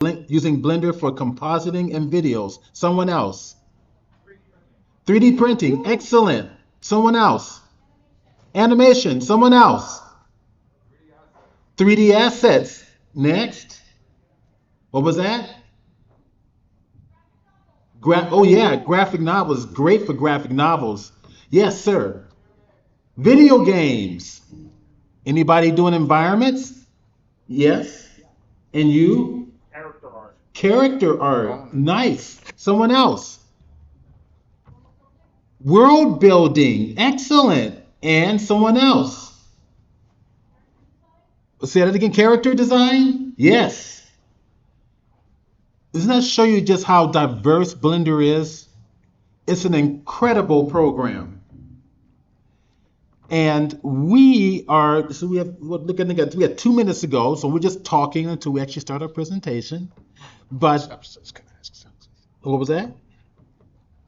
using Blender for compositing and videos. Someone else. 3D printing. Excellent. Someone else. Animation. Someone else. 3D assets. Next. What was that? Oh yeah, graphic novels. Great for graphic novels. Yes, sir. Video games. Anybody doing environments? Yes. And you? Character art. Nice. Someone else. World building. Excellent. And someone else. Say that again. Character design? Yes. Doesn't that show you just how diverse Blender is? It's an incredible program. And we are, so we have, we had 2 minutes ago, so we're just talking until we actually start our presentation. But, what was that?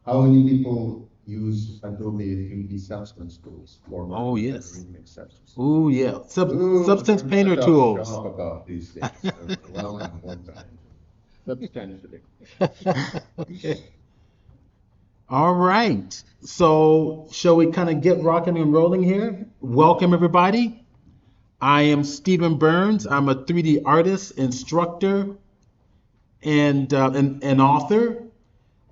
How many people use Adobe 3D Substance tools for Oh, yes. rendering substance? Oh, yeah. Substance Painter Talk tools. about these things. Well, one time. Substantially. Okay. All right. So, shall we kind of get rocking and rolling here? Welcome, everybody. I am Stephen Burns. I'm a 3D artist, instructor, and author.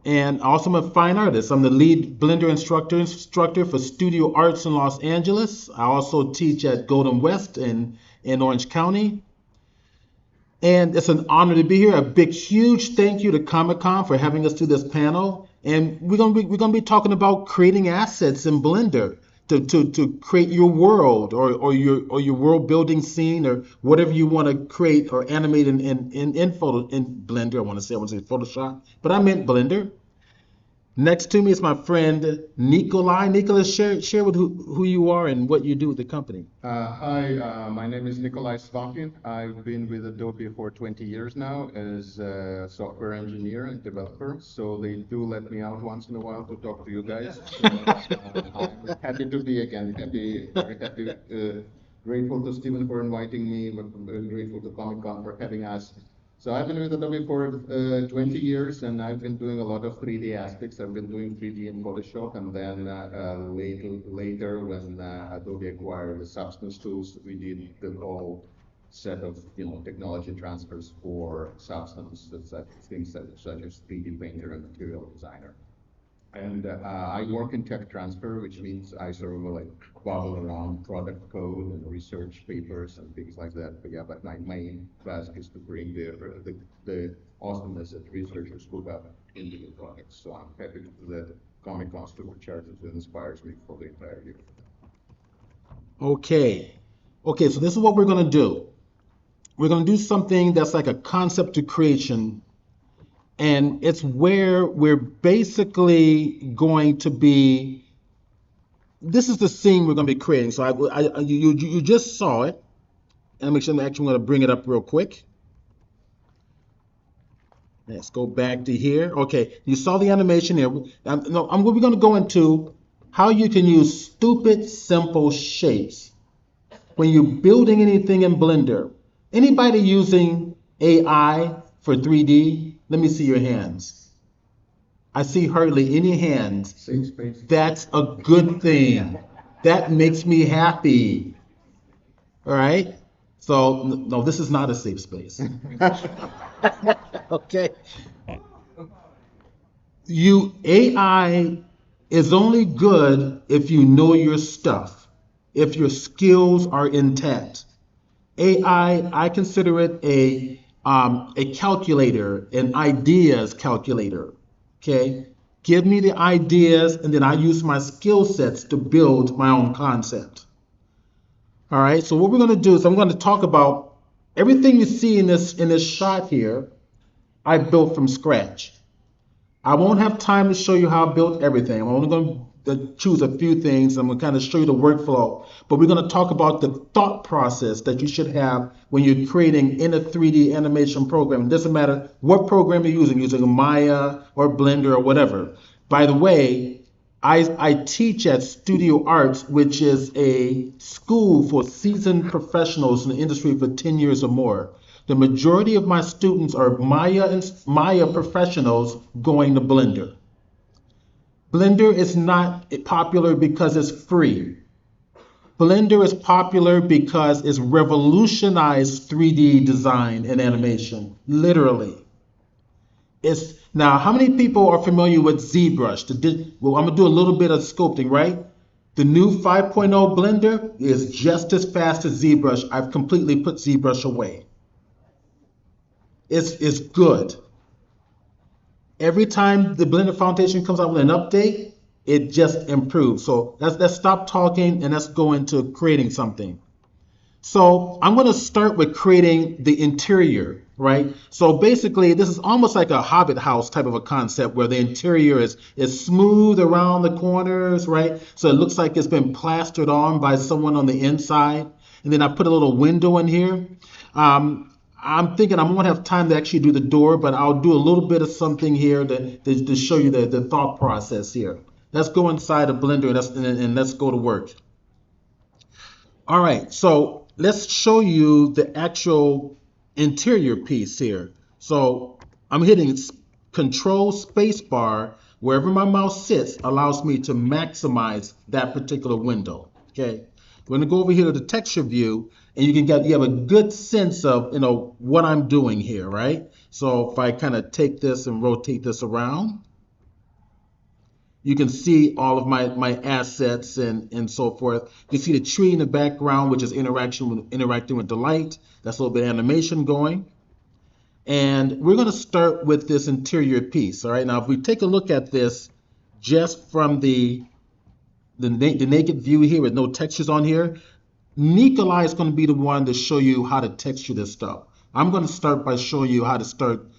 And also I'm a fine artist. I'm the lead Blender instructor for Studio Arts in Los Angeles. I also teach at Golden West in Orange County. And it's an honor to be here. A big, huge thank you to Comic-Con for having us do this panel. And we're gonna be talking about creating assets in Blender to create your world or your world building scene or whatever you want to create or animate in Blender. I want to say Photoshop, but I meant Blender. Next to me is my friend Nikolai. Nikolai, share with who you are and what you do with the company. Hi, my name is Nikolai Svakin. I've been with Adobe for 20 years now as a software engineer and developer. So they do let me out once in a while to talk to you guys. So, I'm happy to be again. Very happy. Grateful to Stephen for inviting me, but very grateful to Comic-Con for having us. So I've been with Adobe for 20 years, and I've been doing a lot of 3D aspects. I've been doing 3D in Photoshop, and then later when Adobe acquired the Substance tools, we did the whole set of technology transfers for Substance, things such as 3D Painter and Material Designer. And I work in tech transfer, which means I sort of like bobble around product code and research papers and things like that. But yeah, but my main task is to bring the awesomeness that researchers put up into the products. So I'm happy to do that. Comic-Con supercharges and inspires me for the entire year. Okay, so this is what we're gonna do. We're gonna do something that's like a concept to creation. And it's where we're basically going to be, this is the scene we're going to be creating. So you just saw it. And make sure I'm actually going to bring it up real quick. Let's go back to here. Okay, you saw the animation here. We're going to go into how you can use stupid, simple shapes when you're building anything in Blender. Anybody using AI for 3D? Let me see your hands. I see hardly any hands. Safe space. That's a good thing. That makes me happy. All right? So, no, this is not a safe space. Okay. AI is only good if you know your stuff, if your skills are intact. AI, I consider it a calculator, an ideas calculator, okay? Give me the ideas, and then I use my skill sets to build my own concept. All right, so what we're gonna do is I'm gonna talk about everything you see in this shot here, I built from scratch. I won't have time to show you how I built everything. I'm only going to choose a few things. I'm going to kind of show you the workflow. But we're going to talk about the thought process that you should have when you're creating in a 3D animation program. It doesn't matter what program you're using Maya or Blender or whatever. By the way, I teach at Studio Arts, which is a school for seasoned professionals in the industry for 10 years or more. The majority of my students are Maya professionals going to Blender. Blender is not popular because it's free. Blender is popular because it's revolutionized 3D design and animation, literally. It's now, how many people are familiar with ZBrush? Well, I'm gonna do a little bit of sculpting, right? The new 5.0 Blender is just as fast as ZBrush. I've completely put ZBrush away. It's good. Every time the Blender Foundation comes out with an update, it just improves. So let's stop talking and let's go into creating something. So I'm going to start with creating the interior, right? So basically, this is almost like a Hobbit house type of a concept where the interior is smooth around the corners, right? So it looks like it's been plastered on by someone on the inside. And then I put a little window in here. I'm thinking I won't have time to actually do the door, but I'll do a little bit of something here to show you the thought process here. Let's go inside of Blender and let's go to work. All right, so let's show you the actual interior piece here. So I'm hitting Control Spacebar. Wherever my mouse sits allows me to maximize that particular window. Okay, we're gonna go over here to the texture view, and you have a good sense of what I'm doing here, right? So if I kind of take this and rotate this around, you can see all of my assets and so forth. You see the tree in the background, which is interacting with the light. That's a little bit of animation going. And we're going to start with this interior piece. All right. Now, if we take a look at this just from the naked view here with no textures on here, Nikolai is going to be the one to show you how to texture this stuff. I'm going to start by showing you how to start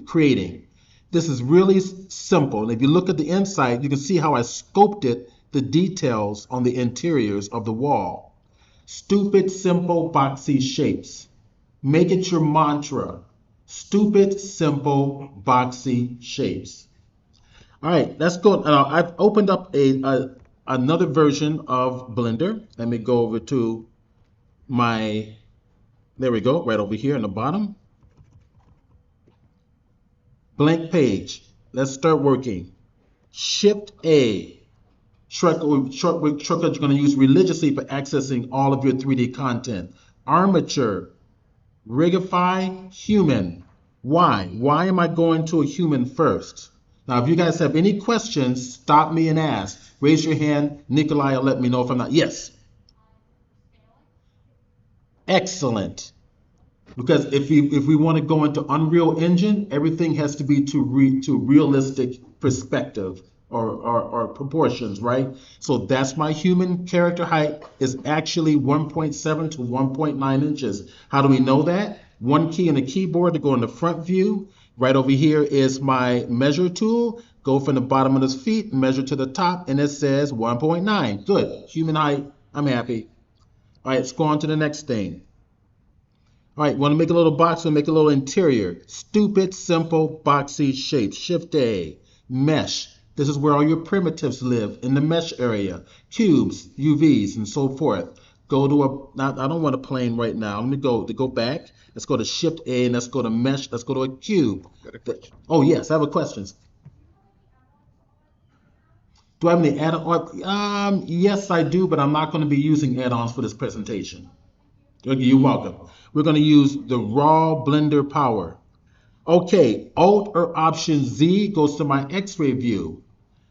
creating. This is really simple. And if you look at the inside, you can see how I sculpted the details on the interiors of the wall. Stupid, simple, boxy shapes. Make it your mantra. Stupid, simple, boxy shapes. All right, let's go. I've opened up another version of Blender. Let me go over to there we go, right over here in the bottom. Blank page. Let's start working. Shift A. Shortcut you're going to use religiously for accessing all of your 3D content. Armature. Rigify. Human. Why? Why am I going to a human first? Now, if you guys have any questions, stop me and ask. Raise your hand. Nikolai will let me know if I'm not. Yes. Excellent. Because if we want to go into Unreal Engine, everything has to be to realistic perspective or proportions, right? So that's my human character height is actually 1.7 to 1.9 inches. How do we know that? One key in the keyboard to go in the front view. Right over here is my measure tool. Go from the bottom of his feet, measure to the top, and it says 1.9. Good. Human height. I'm happy. All right, let's go on to the next thing. All right, want to make a little box and make a little interior. Stupid, simple, boxy shapes. Shift A. Mesh. This is where all your primitives live, in the mesh area. Cubes, UVs, and so forth. Go to I don't want a plane right now. Let me go back. Let's go to Shift A and let's go to Mesh. Let's go to a cube. Oh, yes, I have a question. Do I have any add-ons? Yes, I do, but I'm not going to be using add-ons for this presentation. You're welcome. We're going to use the raw Blender power. Okay, Alt or Option Z goes to my X-ray view.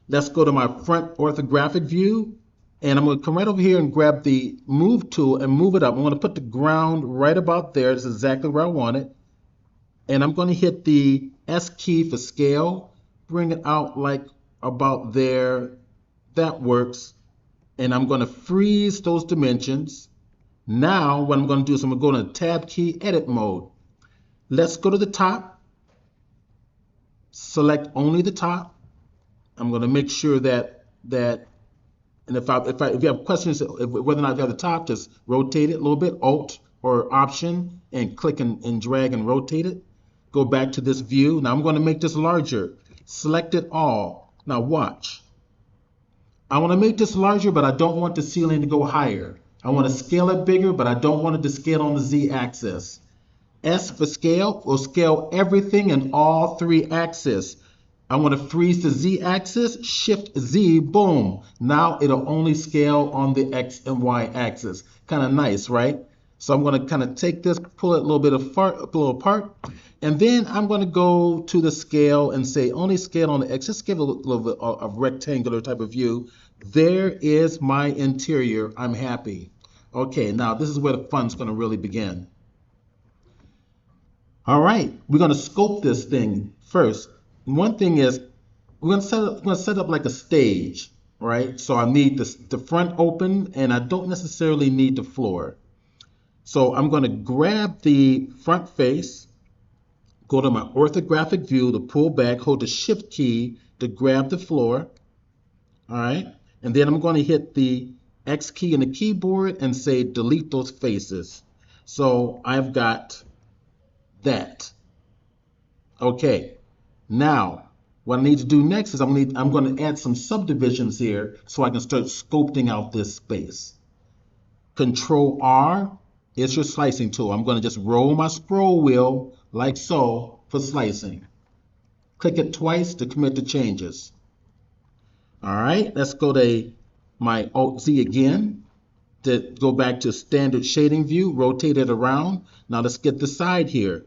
Let's go to my front orthographic view. And I'm going to come right over here and grab the Move tool and move it up. I'm going to put the ground right about there. This is exactly where I want it. And I'm going to hit the S key for scale. Bring it out like about there. That works. And I'm going to freeze those dimensions. Now, what I'm going to do is I'm going to go to Tab key, Edit mode. Let's go to the top. Select only the top. I'm going to make sure that and if you have questions whether or not you have the top, just rotate it a little bit, Alt or Option, and click and drag and rotate it. Go back to this view. Now I'm going to make this larger. Select it all. Now watch. I want to make this larger, but I don't want the ceiling to go higher. I want to scale it bigger, but I don't want it to scale on the Z-axis. S for scale will scale everything in all three axes. I want to freeze the Z axis, Shift Z, boom. Now it'll only scale on the X and Y axis. Kind of nice, right? So I'm going to kind of take this, pull it a little bit apart, and then I'm going to go to the scale and say only scale on the X. Just give a little bit of rectangular type of view. There is my interior. I'm happy. Okay, now this is where the fun's going to really begin. All right, we're going to scope this thing first. One thing is we're going to set up like a stage, right? So I need the front open, and I don't necessarily need the floor. So I'm going to grab the front face, go to my orthographic view to pull back, hold the Shift key to grab the floor. All right, and then I'm going to hit the X key in the keyboard and say delete those faces. So I've got that. Okay, now what I need to do next is I'm going to add some subdivisions here so I can start sculpting out this space. Control R is your slicing tool. I'm going to just roll my scroll wheel like so for slicing. Click it twice to commit the changes. All right, let's go to my Alt Z again to go back to standard shading view, rotate it around. Now let's get the side here.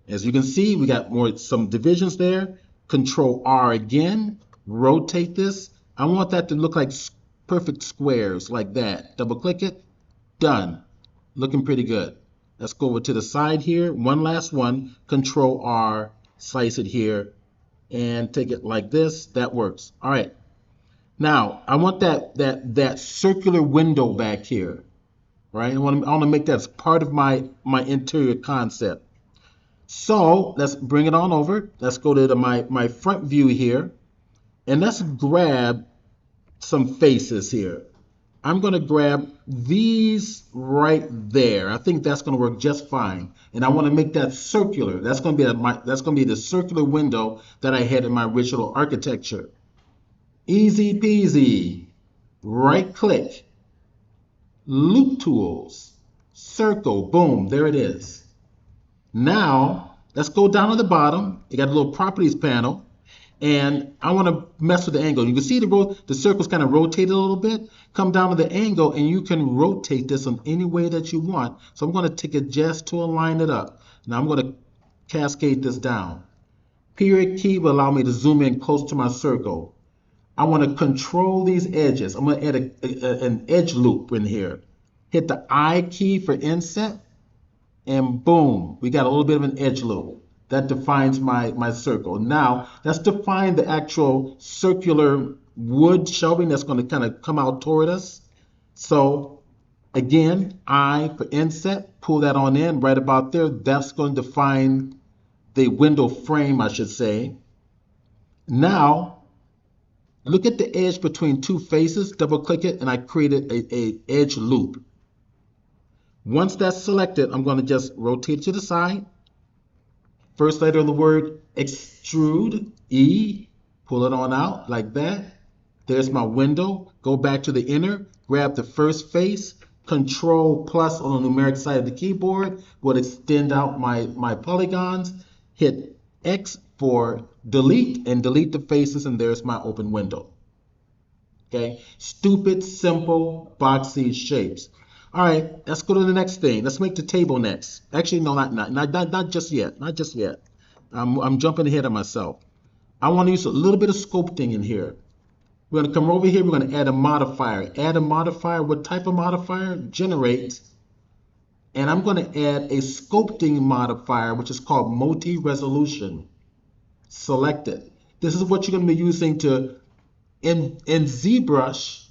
As you can see, we got some divisions there. Control R again, rotate this. I want that to look like perfect squares like that. Double click it, done. Looking pretty good. Let's go over to the side here. One last one, Control R, slice it here, and take it like this. That works. All right. Now I want that circular window back here, right? I want to make that as part of my interior concept. So let's bring it on over. Let's go to my front view here, and let's grab some faces here. I'm going to grab these right there. I think that's going to work just fine. And I want to make that circular. That's going to be the circular window that I had in my original architecture. Easy peasy. Right click. Loop tools. Circle. Boom. There it is. Now, let's go down to the bottom. You got a little properties panel, and I want to mess with the angle. You can see the circle's kind of rotated a little bit. Come down to the angle, and you can rotate this in any way that you want. So I'm going to take it just to align it up. Now I'm going to cascade this down. Period key will allow me to zoom in close to my circle. I want to control these edges. I'm going to add an edge loop in here. Hit the I key for inset. And boom, we got a little bit of an edge loop. That defines my circle. Now, let's define the actual circular wood shelving that's going to kind of come out toward us. So, again, I for inset, pull that on in right about there. That's going to define the window frame, I should say. Now, look at the edge between two faces. Double click it, and I created a edge loop. Once that's selected, I'm going to just rotate it to the side. First letter of the word extrude, E, pull it on out like that. There's my window. Go back to the inner, grab the first face, Control plus on the numeric side of the keyboard will extend out my polygons. Hit X for delete and delete the faces, and there's my open window. Okay, stupid, simple, boxy shapes. All right, let's go to the next thing. Let's make the table next. Actually, no, not just yet. Not just yet. I'm jumping ahead of myself. I want to use a little bit of sculpting in here. We're going to come over here. We're going to add a modifier. Add a modifier. What type of modifier? Generate. And I'm going to add a sculpting modifier, which is called multi-resolution. Select it. This is what you're going to be using to, in ZBrush,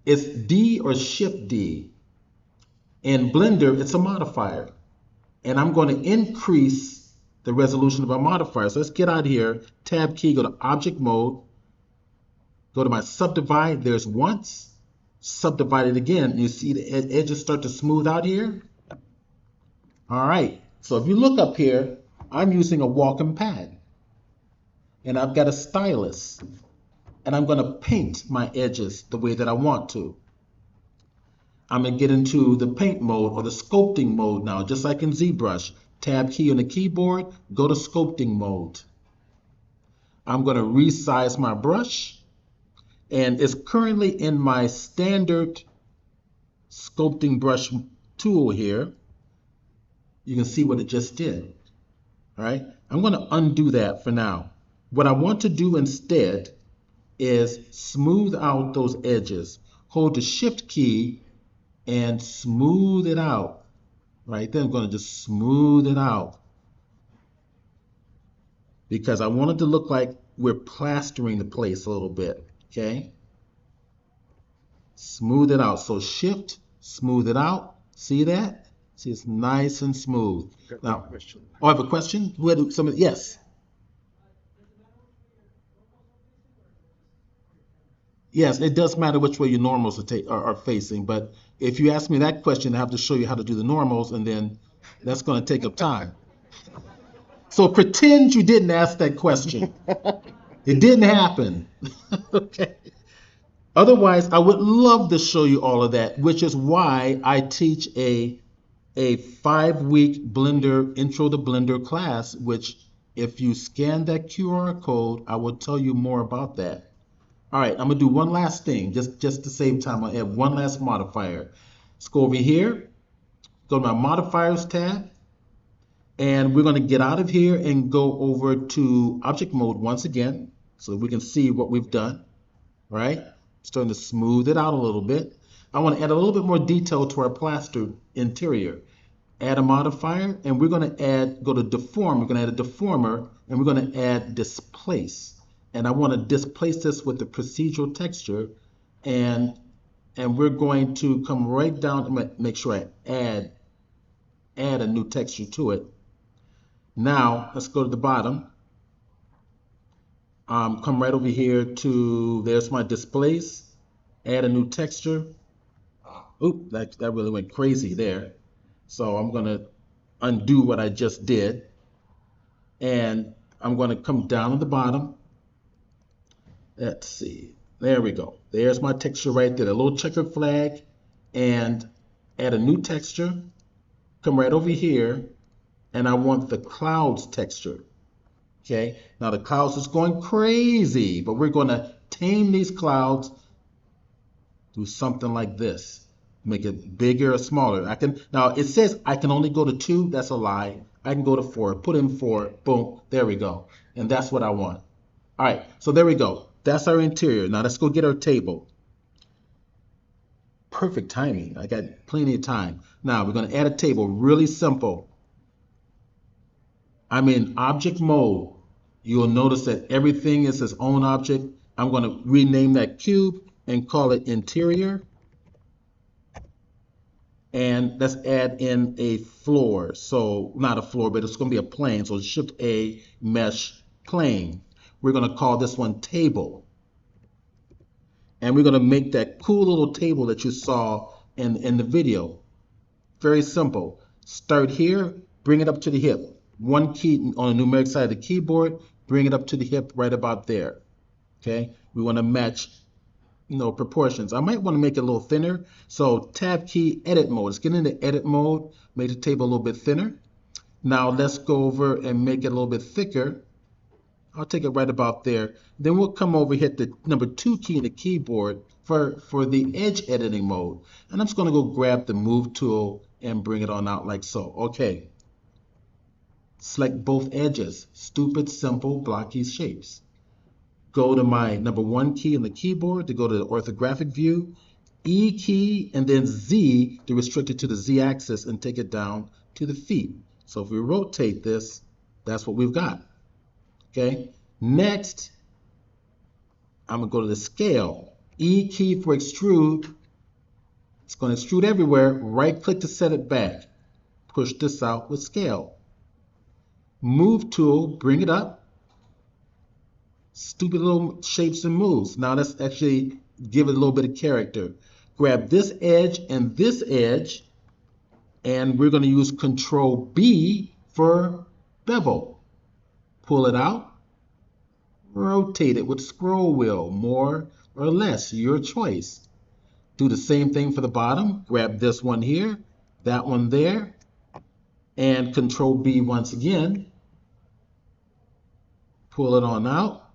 it's D or Shift D. In Blender, it's a modifier. And I'm going to increase the resolution of our modifier. So let's get out here, Tab key, go to Object Mode, go to my Subdivide, there's once, subdivide it again, and you see the edges start to smooth out here. All right, so if you look up here, I'm using a walking pad. And I've got a stylus. And I'm going to paint my edges the way that I want to. I'm going to get into the paint mode or the sculpting mode now, just like in ZBrush. Tab key on the keyboard, go to sculpting mode. I'm going to resize my brush, and it's currently in my standard sculpting brush tool here. You can see what it just did. All right, I'm going to undo that for now. What I want to do instead is smooth out those edges. Hold the shift key and smooth it out. Right then, I'm going to just smooth it out because I want it to look like we're plastering the place a little bit. Okay, smooth it out. So shift, smooth it out. See that? See, it's nice and smooth. Now, Question. oh, I have a question. Who had some? Yes. Yes, it does matter which way your normals are facing, but if you ask me that question, I have to show you how to do the normals, and then that's going to take up time. So pretend you didn't ask that question. It didn't happen. Okay. Otherwise, I would love to show you all of that, which is why I teach a 5-week Blender Intro to Blender class, which if you scan that QR code, I will tell you more about that. All right, I'm gonna do one last thing, just to save time. I'll add one last modifier. Let's go over here, go to my modifiers tab, and we're gonna get out of here and go over to object mode once again, so that we can see what we've done. All right, starting to smooth it out a little bit. I want to add a little bit more detail to our plaster interior. Add a modifier, and we're gonna go to deform. We're gonna add a deformer, and we're gonna add displace. And I want to displace this with the procedural texture, and we're going to come right down and make sure I add a new texture to it. Now let's go to the bottom. Come right over here to, there's my displace. Add a new texture. Oop, that really went crazy there. So I'm gonna undo what I just did, and I'm gonna come down to the bottom. Let's see. There we go. There's my texture right there, a little checkered flag, and add a new texture. Come right over here, and I want the clouds texture. Okay. Now the clouds is going crazy, but we're going to tame these clouds. Do something like this. Make it bigger or smaller. Now it says I can only go to 2. That's a lie. I can go to 4. Put in 4. Boom. There we go. And that's what I want. All right. So there we go. That's our interior. Now let's go get our table. Perfect timing. I got plenty of time. Now we're going to add a table. Really simple. I'm in object mode. You'll notice that everything is its own object. I'm going to rename that cube and call it interior. And let's add in a floor. So not a floor, but it's going to be a plane. So Shift A, mesh plane. We're going to call this one table. And we're going to make that cool little table that you saw in the video. Very simple. Start here, bring it up to the hip. One key on the numeric side of the keyboard, bring it up to the hip right about there. Okay? We want to match, proportions. I might want to make it a little thinner. So tab key, edit mode. Let's get into edit mode, make the table a little bit thinner. Now let's go over and make it a little bit thicker. I'll take it right about there. Then we'll come over, hit the number 2 key in the keyboard for the edge editing mode. And I'm just going to go grab the move tool and bring it on out like so. Okay. Select both edges. Stupid, simple, blocky shapes. Go to my number 1 key in the keyboard to go to the orthographic view. E key and then Z to restrict it to the Z axis and take it down to the feet. So if we rotate this, that's what we've got. Okay, next, I'm going to go to the scale. E key for extrude. It's going to extrude everywhere. Right click to set it back. Push this out with scale. Move tool, bring it up. Stupid little shapes and moves. Now let's actually give it a little bit of character. Grab this edge, and we're going to use Control B for bevel. Pull it out, rotate it with scroll wheel, more or less, your choice. Do the same thing for the bottom. Grab this one here, that one there, and Control B once again. Pull it on out.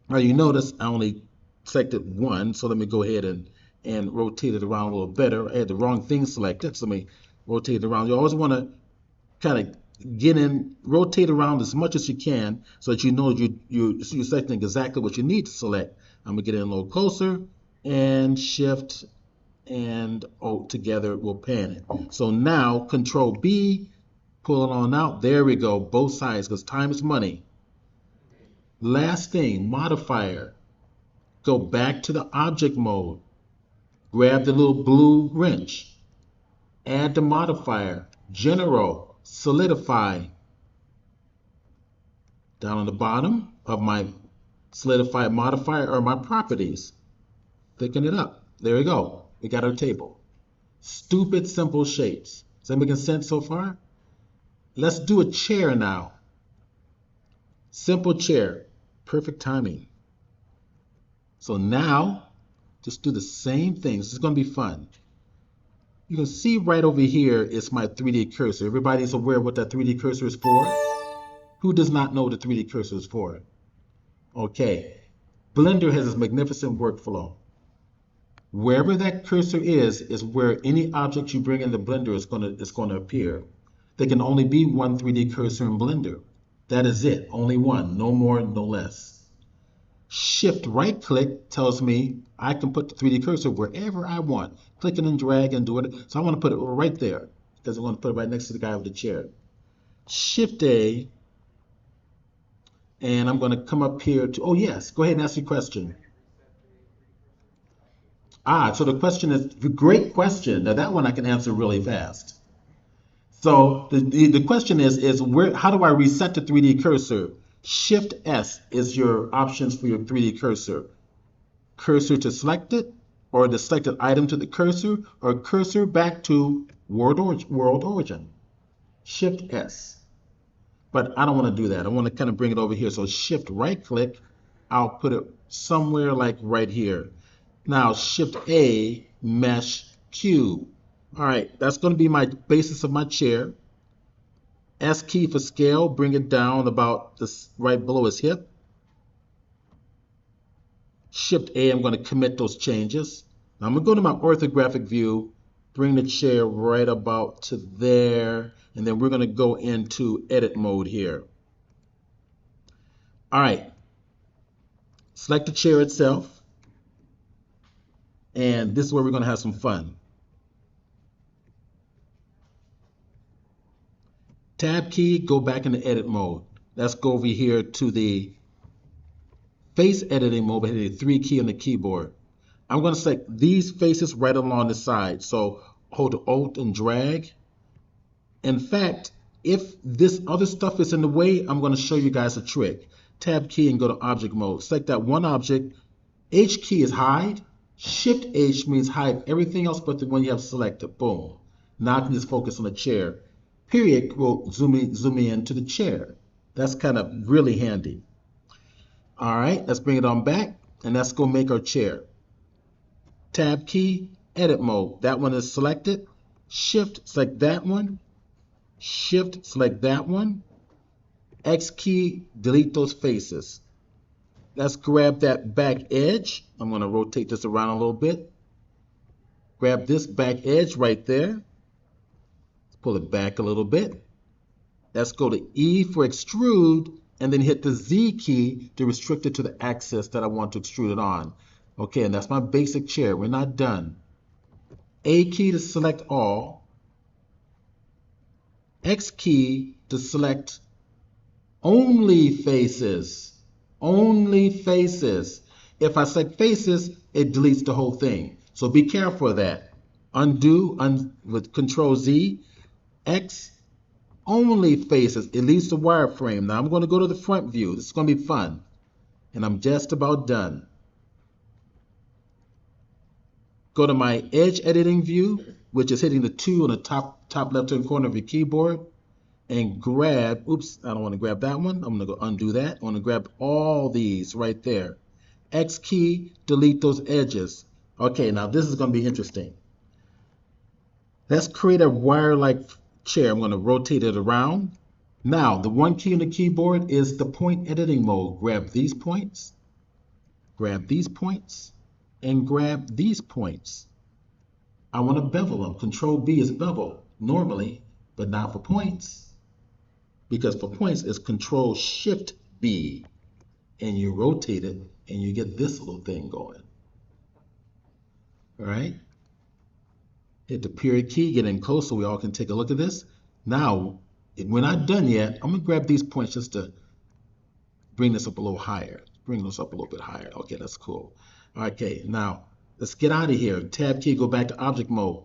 Now you notice I only selected one, so let me go ahead and rotate it around a little better. I had the wrong thing selected, so let me rotate it around. You always want to kind of get in, rotate around as much as you can so that you know you're selecting exactly what you need to select. I'm gonna get in a little closer and Shift and O together will pan it. So now Control B, pull it on out. There we go, both sides, because time is money. Last thing, modifier. Go back to the object mode. Grab the little blue wrench. Add the modifier. General, solidify. Down on the bottom of my solidify modifier are my properties. Thicken it up. There we go. We got our table. Stupid simple shapes. Is that making sense so far? Let's do a chair now. Simple chair. Perfect timing. So now, just do the same thing. This is going to be fun. You can see right over here is my 3D cursor. Everybody's aware what that 3D cursor is for? Who does not know what the 3D cursor is for? Okay. Blender has this magnificent workflow. Wherever that cursor is where any object you bring into Blender is going to appear. There can only be one 3D cursor in Blender. That is it. Only one. No more, no less. Shift right click tells me I can put the 3D cursor wherever I want. Click and drag and do it. So I want to put it right there because I want to put it right next to the guy with the chair. Shift A, and I'm going to come up here to, oh yes, go ahead and ask your question. So the question is, great question. Now that one I can answer really fast. So the question is where? How do I reset the 3D cursor? Shift S is your options for your 3D cursor. Cursor to selected, or the selected item to the cursor, or cursor back to world origin. Shift S. But I don't want to do that. I want to kind of bring it over here. So Shift right click. I'll put it somewhere like right here. Now Shift A, Mesh Cube. All right, that's going to be my basis of my chair. S key for scale, bring it down about this right below his hip. Shift A, I'm going to commit those changes. Now I'm going to go to my orthographic view, bring the chair right about to there, and then we're going to go into edit mode here. All right, select the chair itself, and this is where we're going to have some fun. Tab key, go back into edit mode. Let's go over here to the face editing mode, hit the 3 key on the keyboard. I'm going to select these faces right along the side. So hold Alt and drag. In fact, if this other stuff is in the way, I'm going to show you guys a trick. Tab key and go to object mode. Select that one object. H key is hide. Shift H means hide everything else but the one you have selected. Boom. Now I can just focus on the chair. Period will zoom in to the chair. That's kind of really handy. All right, let's bring it on back and let's go make our chair. Tab key, edit mode. That one is selected. Shift, select that one. Shift, select that one. X key, delete those faces. Let's grab that back edge. I'm going to rotate this around a little bit. Grab this back edge right there. Pull it back a little bit. Let's go to E for extrude and then hit the Z key to restrict it to the axis that I want to extrude it on. Okay, and that's my basic chair. We're not done. A key to select all. X key to select only faces. Only faces. If I select faces, it deletes the whole thing. So be careful of that. Undo with Control Z. X, only faces. It leaves the wireframe. Now I'm going to go to the front view. This is going to be fun. And I'm just about done. Go to my edge editing view, which is hitting the 2 on the top left-hand corner of your keyboard. And grab, oops, I don't want to grab that one. I'm going to go undo that. I want to grab all these right there. X key, delete those edges. Okay, now this is going to be interesting. Let's create a wire-like chair. I'm going to rotate it around. Now, the one key on the keyboard is the point editing mode. Grab these points, and grab these points. I want to bevel them. Control B is bevel normally, but not for points. Because for points, it's Control Shift B. And you rotate it, and you get this little thing going. All right? Hit the period key, get in close so we all can take a look at this. Now, we're not done yet. I'm going to grab these points just to bring this up a little higher. Bring this up a little bit higher. Okay, that's cool. Okay, now, let's get out of here. Tab key, go back to object mode.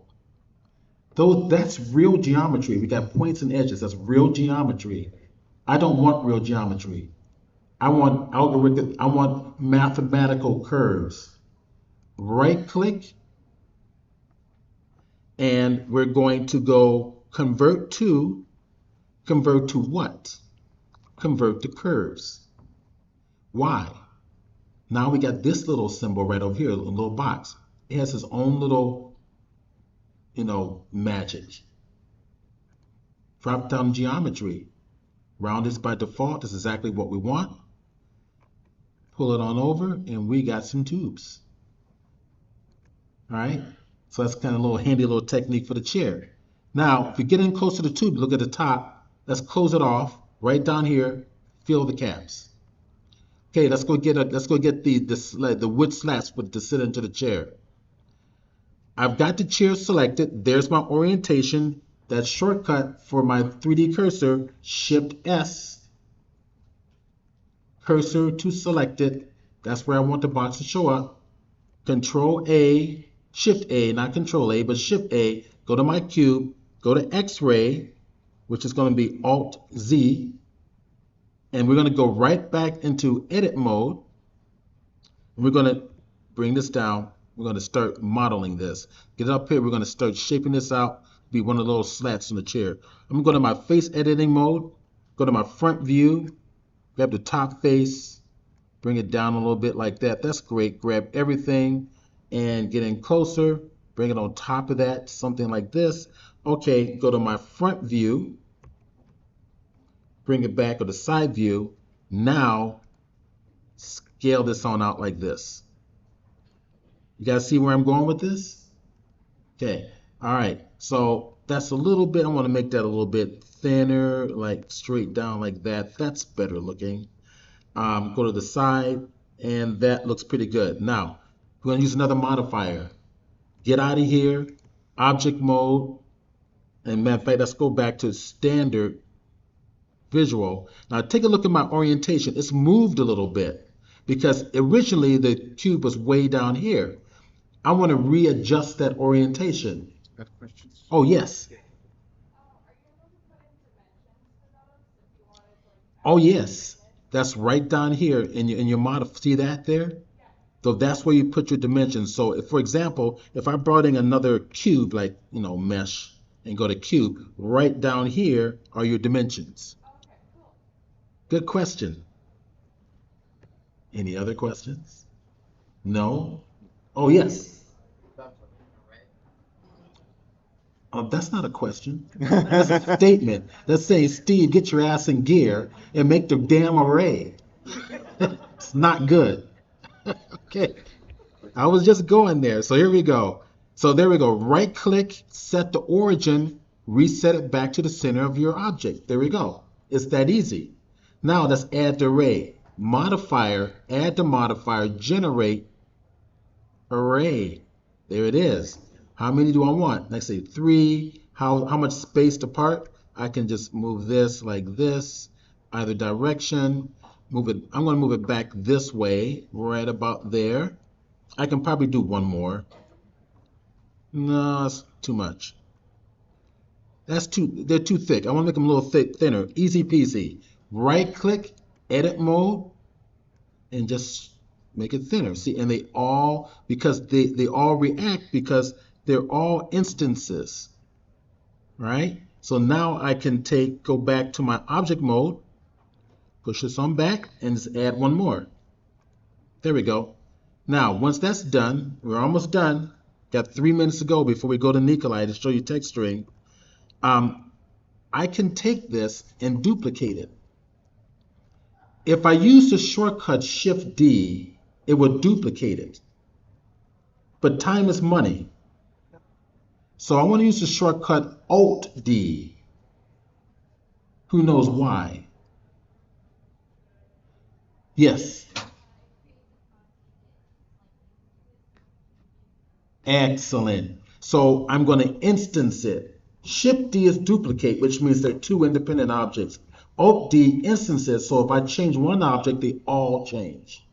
Though that's real geometry. We got points and edges. That's real geometry. I don't want real geometry. I want algorithmic, I want mathematical curves. Right click, and we're going to go convert to what? Convert to curves. Why? Now we got this little symbol right over here, a little box. It has its own little, magic. Drop down geometry. Round is by default. That's exactly what we want. Pull it on over, and we got some tubes. All right, so that's kind of a little handy little technique for the chair. Now, if you get in close to the tube, look at the top. Let's close it off. Right down here, fill the caps. Okay, let's go get the wood slats to sit into the chair. I've got the chair selected. There's my orientation. That shortcut for my 3D cursor, Shift S. Cursor to selected. That's where I want the box to show up. Control A, Shift A, not Control A, but Shift A. Go to my cube, go to X-ray, which is going to be Alt Z, and we're going to go right back into edit mode. We're going to bring this down. We're going to start modeling this. Get it up here. We're going to start shaping this out. Be one of the little slats in the chair. I'm going to go to my face editing mode. Go to my front view. Grab the top face. Bring it down a little bit like that. That's great. Grab everything and get in closer. Bring it on top of that. Something like this. Okay, go to my front view. Bring it back to the side view. Now, scale this on out like this. You guys see where I'm going with this? Okay, all right. So that's a little bit, I want to make that a little bit thinner, like straight down like that. That's better looking. Go to the side, and that looks pretty good. Now, we're going to use another modifier. Get out of here, object mode, and matter of fact, let's go back to standard visual. Now take a look at my orientation. It's moved a little bit because originally the cube was way down here. I want to readjust that orientation. Got questions? Oh, yes. Oh, yes. That's right down here in your model. See that there? So that's where you put your dimensions. So if, for example, if I brought in another cube, like, mesh, and go to cube, right down here are your dimensions. Good question. Any other questions? No? Oh, yes. That's not a question. That's a statement. That's saying, Steve, get your ass in gear and make the damn array. It's not good. Okay. I was just going there. So here we go. So there we go. Right click, set the origin, reset it back to the center of your object. There we go. It's that easy. Now let's add the array. Modifier, add the modifier, generate array. There it is. How many do I want? Let's say 3. How much space apart? I can just move this like this, either direction. Move it. I'm going to move it back this way, right about there. I can probably do one more. No, it's too much. They're too thick. I want to make them a little thinner. Easy peasy. Right click, edit mode, and just make it thinner. See, and they all, because they all react because they're all instances, right? So now I can go back to my object mode, push this on back, and just add one more. There we go. Now, once that's done, we're almost done. Got 3 minutes to go before we go to Nikolai to show you texturing. I can take this and duplicate it. If I use the shortcut Shift D, it would duplicate it. But time is money. So I want to use the shortcut Alt D. Who knows why? Yes. Excellent. So I'm going to instance it. Shift D is duplicate, which means they're two independent objects. Alt D instances, so if I change one object, they all change.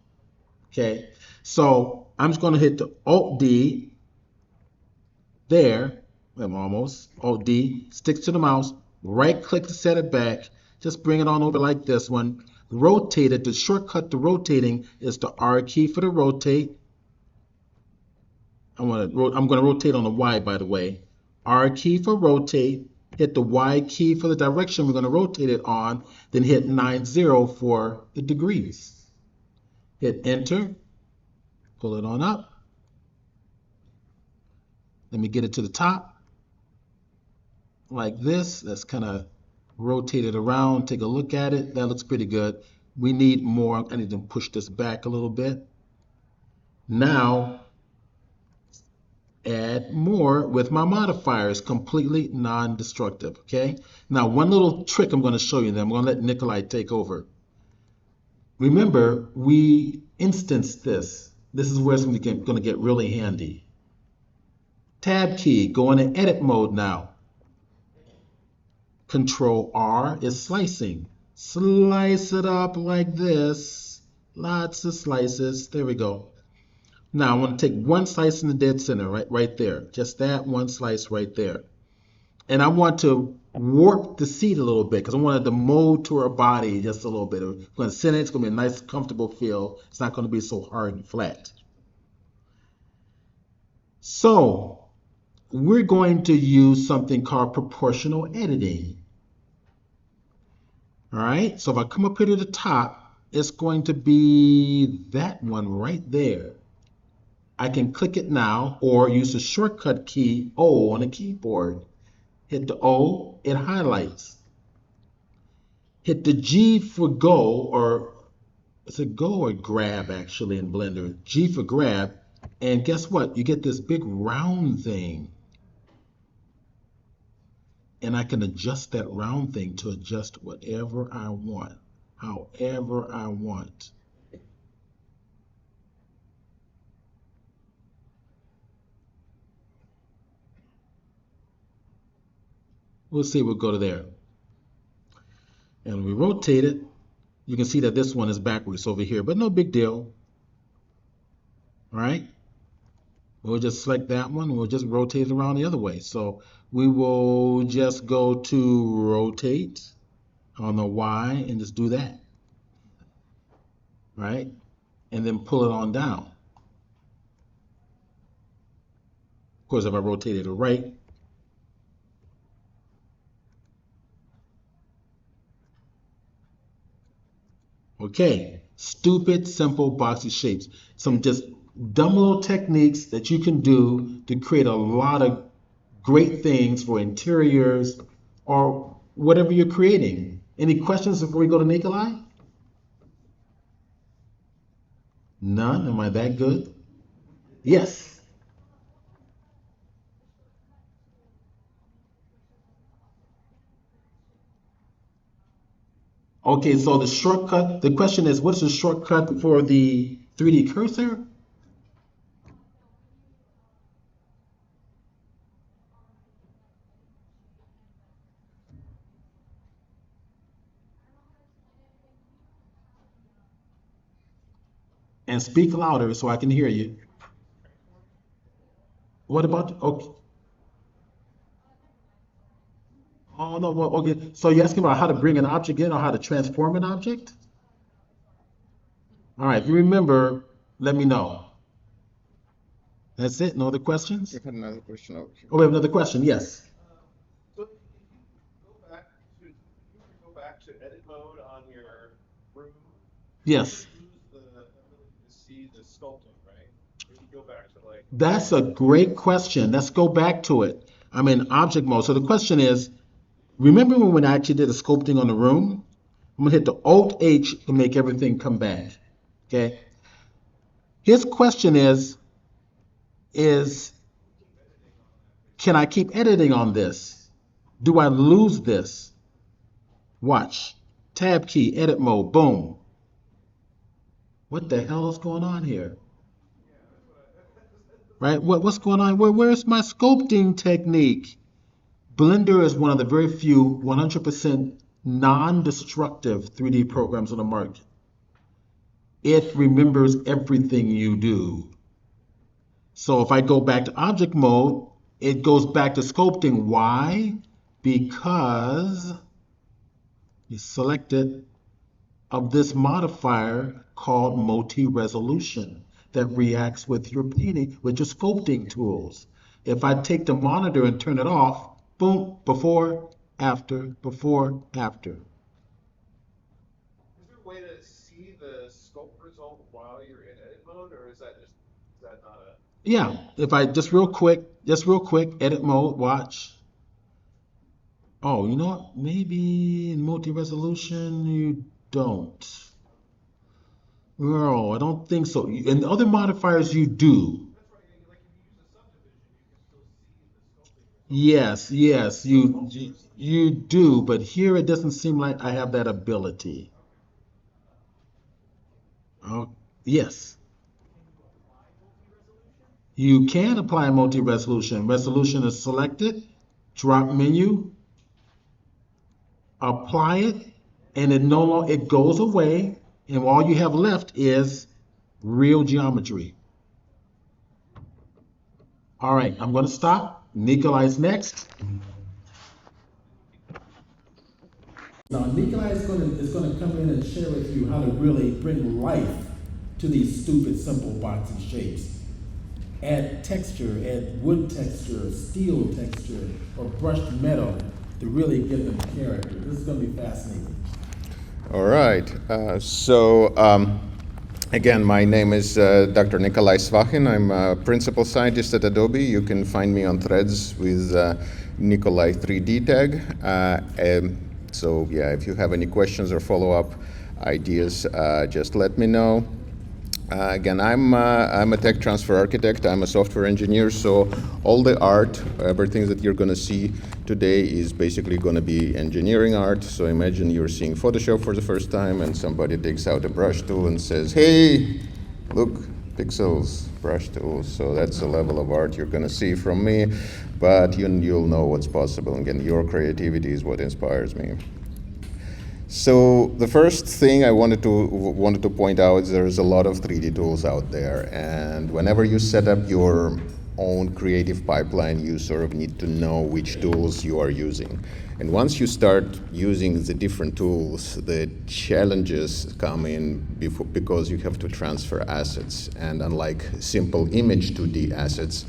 Okay, so I'm just going to hit the Alt D there. I'm almost. Alt D, sticks to the mouse, right click to set it back. Just bring it on over like this one. Rotate it. The shortcut to rotating is the R key for the rotate. I'm going to rotate on the Y, by the way. R key for rotate. Hit the Y key for the direction we're going to rotate it on. Then hit 90 for the degrees. Hit enter. Pull it on up. Let me get it to the top. Like this. Let's kind of rotate it around. Take a look at it. That looks pretty good. We need more. I need to push this back a little bit. Now, add more with my modifiers, completely non-destructive, okay? Now, one little trick I'm going to show you, then I'm going to let Nikolai take over. Remember, we instanced this. This is where it's going to get really handy. Tab key, go into edit mode now. Control R is slicing. Slice it up like this. Lots of slices. There we go. Now I want to take one slice in the dead center, right there. Just that one slice right there. And I want to warp the seat a little bit because I wanted to mold to her body just a little bit. We're going to sit in it. It's going to be a nice, comfortable feel. It's not going to be so hard and flat. So we're going to use something called proportional editing. All right. So if I come up here to the top, it's going to be that one right there. I can click it now or use the shortcut key O on the keyboard. Hit the O, it highlights. Hit the G for go, or is it go or grab actually in Blender? G for grab, and guess what? You get this big round thing. And I can adjust that round thing to adjust whatever I want, however I want. We'll see, we'll go to there. And we rotate it. You can see that this one is backwards over here, but no big deal. All right. We'll just select that one. We'll just rotate it around the other way. So we will just go to rotate on the Y and just do that. Right. And then pull it on down. Of course, if I rotate it to right, okay, stupid, simple, boxy shapes. Some just dumb little techniques that you can do to create a lot of great things for interiors or whatever you're creating. Any questions before we go to Nikolai? None? Am I that good? Yes. Okay, so the shortcut, the question is, what's the shortcut for the 3D cursor? And speak louder so I can hear you. What about, okay. Oh, no, well, okay. So you're asking about how to bring an object in or how to transform an object? All right, if you remember, let me know. That's it? No other questions? We had another question over here. Oh, we have another question. Yes. So you can go back to edit mode on your room. Yes. Use the ability to see the sculpting, right? If you go back to like, That's a great question. Let's go back to it. I'm in object mode. So the question is, remember when I actually did a sculpting on the room? I'm gonna hit the Alt H to make everything come back. Okay. His question is can I keep editing on this? Do I lose this? Watch. Tab key, edit mode, boom. What the hell is going on here? Right? What's going on? Where's my sculpting technique? Blender is one of the very few 100% non-destructive 3D programs on the market. It remembers everything you do. So if I go back to object mode, it goes back to sculpting. Why? Because you selected of this modifier called multi-resolution that reacts with your painting, with your sculpting tools. If I take the monitor and turn it off, boom, before, after, before, after. is there a way to see the scope result while you're in edit mode, or is that not a? Yeah, if I just real quick, edit mode, watch. Oh, you know what? Maybe in multi-resolution you don't. No, I don't think so. In other modifiers you do. That's right. Like if you use a subdivision, you can still see the sculpting. Yes, you do, but here it doesn't seem like I have that ability. Oh, yes. You can apply multi-resolution. Resolution is selected, drop menu, apply it, and it goes away, and all you have left is real geometry. All right, I'm going to stop. Nikolai's next. Now, Nikolai is going to come in and share with you how to really bring life to these stupid, simple boxy shapes. Add texture, add wood texture, steel texture, or brushed metal to really give them character. This is going to be fascinating. All right. Again, my name is Dr. Nikolai Svakhin. I'm a principal scientist at Adobe. You can find me on Threads with Nikolai 3D tag. So yeah, if you have any questions or follow-up ideas, just let me know. Again, I'm a tech transfer architect. I'm a software engineer, so all the art, everything that you're going to see today is basically going to be engineering art. So imagine you're seeing Photoshop for the first time and somebody takes out a brush tool and says, hey, look, pixels, brush tools. So that's the level of art you're going to see from me, but you'll know what's possible. Again, your creativity is what inspires me. So the first thing I wanted to point out is there's a lot of 3D tools out there, and whenever you set up your own creative pipeline, you sort of need to know which tools you are using. And once you start using the different tools, the challenges come in because you have to transfer assets. And unlike simple image 2D assets,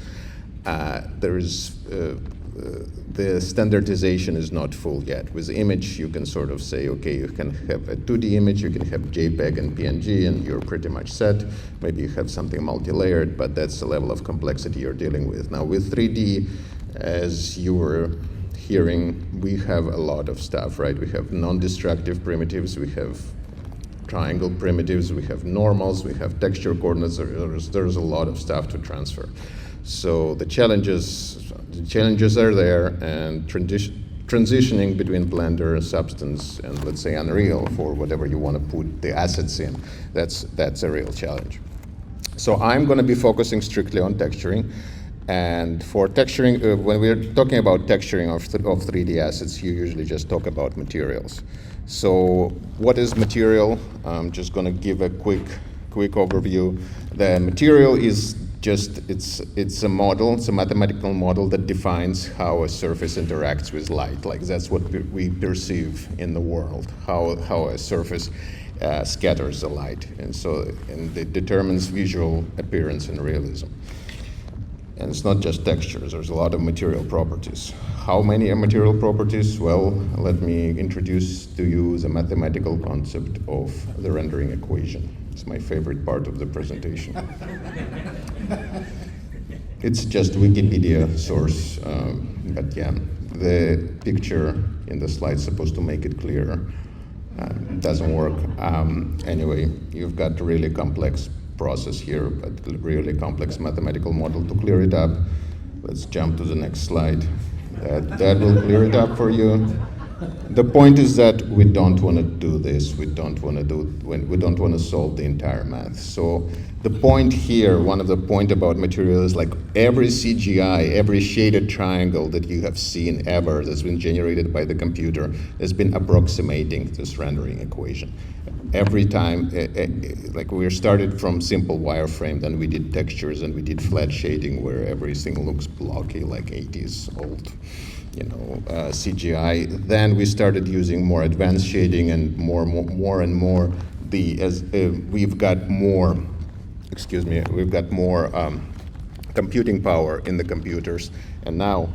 the standardization is not full yet. With image, you can sort of say, okay, you can have a 2D image, you can have JPEG and PNG, and you're pretty much set. Maybe you have something multi-layered, but that's the level of complexity you're dealing with. Now with 3D, as you were hearing, we have a lot of stuff, right? We have non-destructive primitives, we have triangle primitives, we have normals, we have texture coordinates. There's a lot of stuff to transfer. So the challenges are there, and transitioning between Blender, Substance, and let's say Unreal for whatever you want to put the assets in, that's a real challenge. So I'm going to be focusing strictly on texturing. And for texturing, when we're talking about texturing of 3D assets, you usually just talk about materials. So what is material? I'm just going to give a quick overview. The material is it's a model, it's a mathematical model that defines how a surface interacts with light. Like that's what we perceive in the world, how a surface scatters the light, and it determines visual appearance and realism. And it's not just textures, there's a lot of material properties. How many are material properties? Well, let me introduce to you the mathematical concept of the rendering equation. It's my favorite part of the presentation. It's just Wikipedia source, but yeah, the picture in the slide is supposed to make it clearer. Doesn't work. Anyway, you've got a really complex process here, but really complex mathematical model to clear it up. Let's jump to the next slide. That will clear it up for you. The point is that we don't want to do this. We don't want to solve the entire math. So the point here, one of the point about material is like every CGI, every shaded triangle that you have seen ever that's been generated by the computer has been approximating this rendering equation. Every time, like we started from simple wireframe, then we did textures and we did flat shading where everything looks blocky like 80s old. CGI. Then we started using more advanced shading and more and more. We've got more computing power in the computers, and now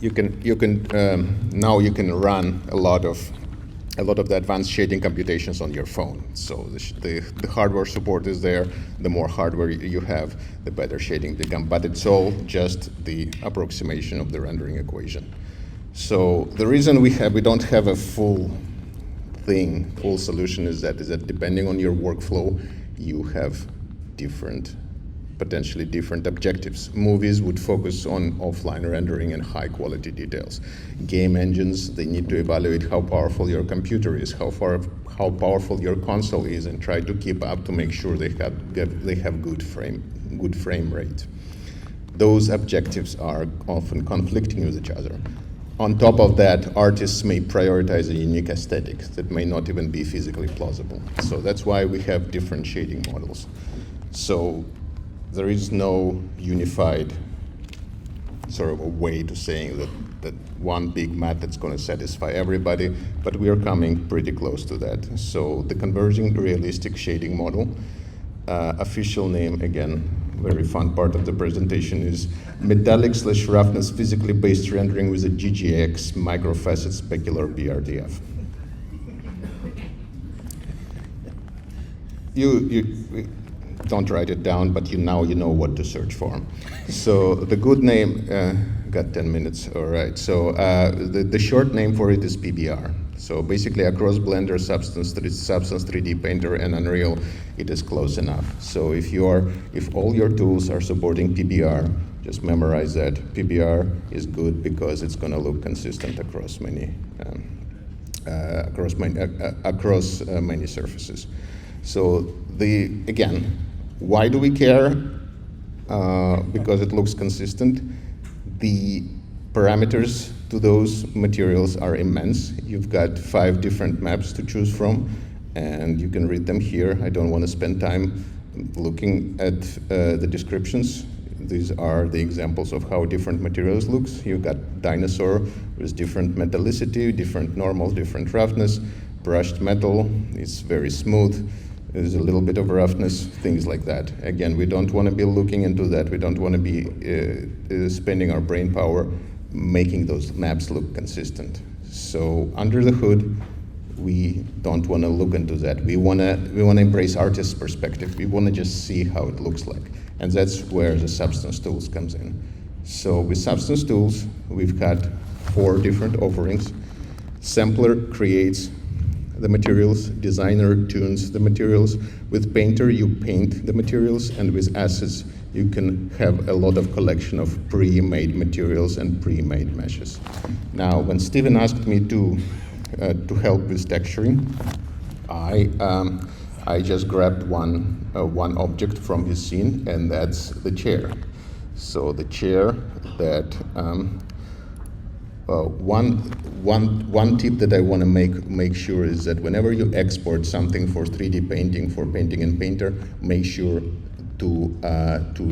you can run a lot of the advanced shading computations on your phone. So the hardware support is there. The more hardware you have, the better shading become. But it's all just the approximation of the rendering equation. So the reason we don't have a full solution is that depending on your workflow, you have potentially different objectives. Movies would focus on offline rendering and high quality details. Game engines, they need to evaluate how powerful your computer is, how powerful your console is, and try to keep up to make sure they have good frame rate. Those objectives are often conflicting with each other. On top of that, artists may prioritize a unique aesthetic that may not even be physically plausible. So that's why we have different shading models. So there is no unified sort of a way to saying that one big math that's going to satisfy everybody, but we are coming pretty close to that. So the converging realistic shading model, official name, again, very fun part of the presentation, is metallic/roughness physically based rendering with a GGX microfacet specular BRDF. You don't write it down, but now you know what to search for. So the good name, got 10 minutes, all right. So the short name for it is PBR. So basically across Blender, Substance 3D Painter, and Unreal, it is close enough. So if all your tools are supporting PBR, just memorize that. PBR is good because it's going to look consistent across many surfaces. So again, why do we care? Because it looks consistent. The parameters to those materials are immense. You've got 5 different maps to choose from, and you can read them here. I don't want to spend time looking at the descriptions. These are the examples of how different materials looks. You've got dinosaur with different metallicity, different normal, different roughness. Brushed metal is very smooth. There's a little bit of roughness, things like that. Again, we don't want to be looking into that. We don't want to be spending our brain power making those maps look consistent. So under the hood, we don't want to look into that. We want to embrace artist's perspective. We want to just see how it looks like. And that's where the Substance tools comes in. So with Substance tools, we've got 4 different offerings. Sampler creates the materials, Designer tunes the materials. With Painter, you paint the materials, and with Assets, you can have a lot of collection of pre-made materials and pre-made meshes. Now, when Steven asked me to help with texturing, I just grabbed one object from his scene, and that's the chair. So the chair that one tip that I want to make sure is that whenever you export something for 3D painting, for painting in Painter, make sure to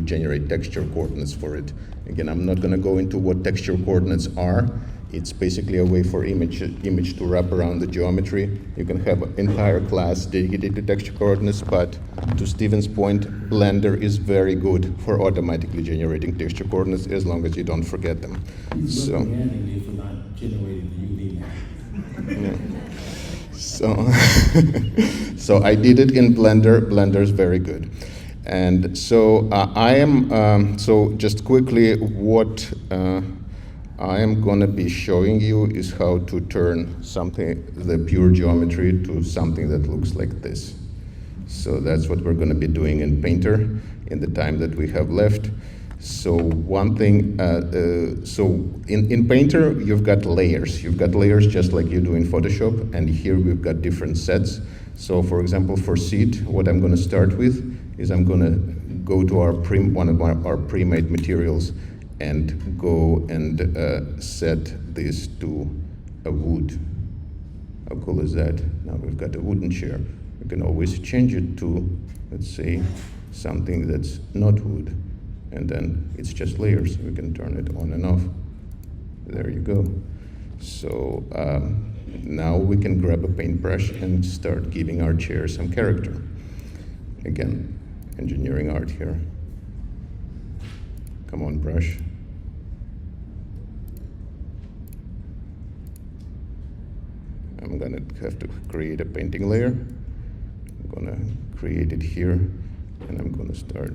generate texture coordinates for it. Again, I'm not going to go into what texture coordinates are. It's basically a way for image to wrap around the geometry. You can have an entire class dedicated to texture coordinates, but to Steven's point, Blender is very good for automatically generating texture coordinates as long as you don't forget them. He's looking at me for not generating the UV map. So, so I did it in Blender. Blender's very good. And so I am, so just quickly, what I am going to be showing you is how to turn something, the pure geometry, to something that looks like this. So that's what we're going to be doing in Painter in the time that we have left. So one thing, so in Painter, you've got layers. You've got layers just like you do in Photoshop, and here we've got different sets. So for example, for seed, what I'm going to start with is I'm going to go to our one of our pre-made materials and go and set this to a wood. How cool is that? Now we've got a wooden chair. We can always change it to, let's say, something that's not wood. And then it's just layers. We can turn it on and off. There you go. So now we can grab a paintbrush and start giving our chair some character. Again, engineering art here. Come on, brush. I'm gonna have to create a painting layer. I'm gonna create it here, and I'm gonna start.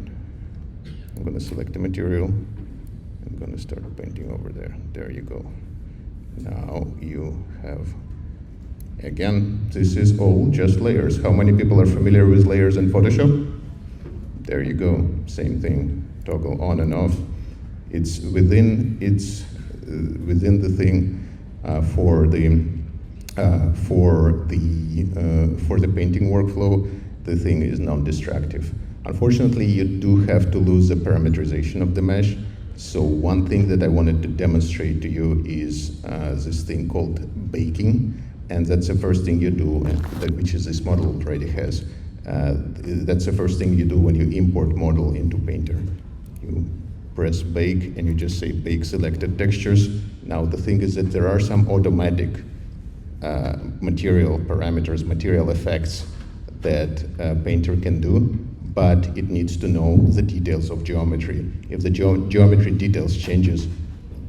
I'm going to select the material. I'm going to start painting over there. There you go. Now you have, again, this is all just layers. How many people are familiar with layers in Photoshop? There you go. Same thing. Toggle on and off. It's within the thing for the painting workflow. The thing is non-destructive. Unfortunately, you do have to lose the parameterization of the mesh. So one thing that I wanted to demonstrate to you is this thing called baking. And that's the first thing you do, which is this model already has. That's the first thing you do when you import model into Painter. You press bake and you just say bake selected textures. Now the thing is that there are some automatic material parameters, material effects that Painter can do, but it needs to know the details of geometry. If the geometry details changes,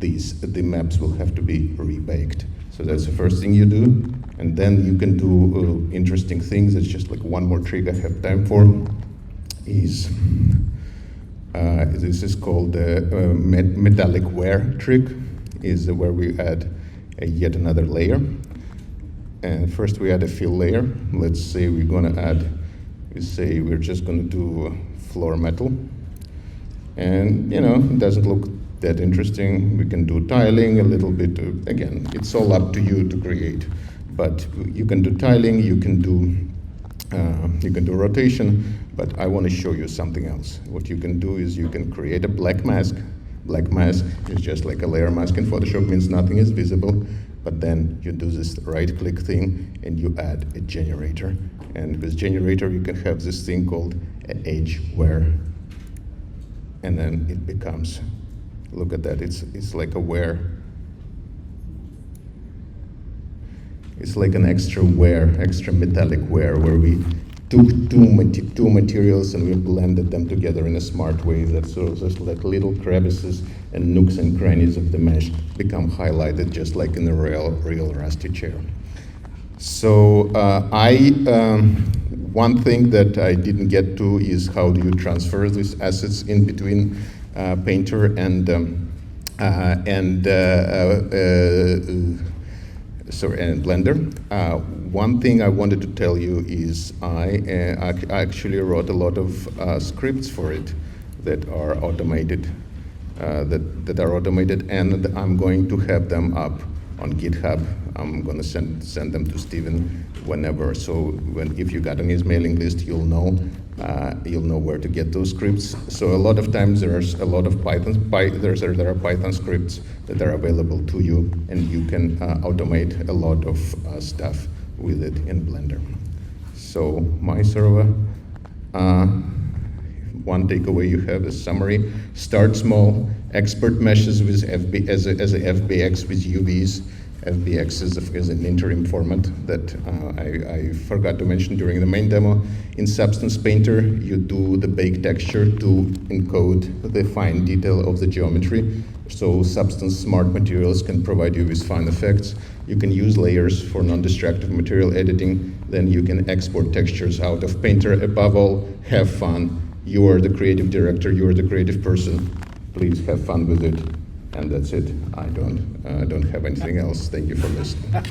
the maps will have to be rebaked. So that's the first thing you do, and then you can do interesting things. It's just like one more trick I have time for. Is this is called the metallic wear trick? Is where we add yet another layer. And first we add a fill layer. Let's say we're gonna add. We say we're just going to do floor metal, and it doesn't look that interesting. We can do tiling a little bit. Again, it's all up to you to create, but you can do tiling, you can do rotation. But I want to show you something else. What you can do is you can create a black mask. Black mask is just like a layer mask in Photoshop, means nothing is visible. But then you do this right-click thing and you add a generator. And with generator, you can have this thing called an edge wear. And then it becomes, look at that, it's like a wear. It's like an extra wear, extra metallic wear, where we took two materials and we blended them together in a smart way that sort of just like little crevices and nooks and crannies of the mesh become highlighted just like in a real rusty chair. So one thing that I didn't get to is how do you transfer these assets in between Painter and Blender. One thing I wanted to tell you is I actually wrote a lot of scripts for it that are automated, that are automated, and I'm going to have them up on GitHub. I'm going to send them to Steven whenever. So if you got on his mailing list, you'll know where to get those scripts. So a lot of times there's a lot of there are Python scripts that are available to you, and you can automate a lot of stuff with it in Blender. So my server, one takeaway you have is summary: start small, expert meshes with as a FBX with UVs. FBX is an interim format that I forgot to mention during the main demo. In Substance Painter, you do the bake texture to encode the fine detail of the geometry. So Substance Smart Materials can provide you with fine effects. You can use layers for non-destructive material editing. Then you can export textures out of Painter. Above all, have fun. You are the creative director. You are the creative person. Please have fun with it. And that's it. I don't have anything else. Thank you for listening.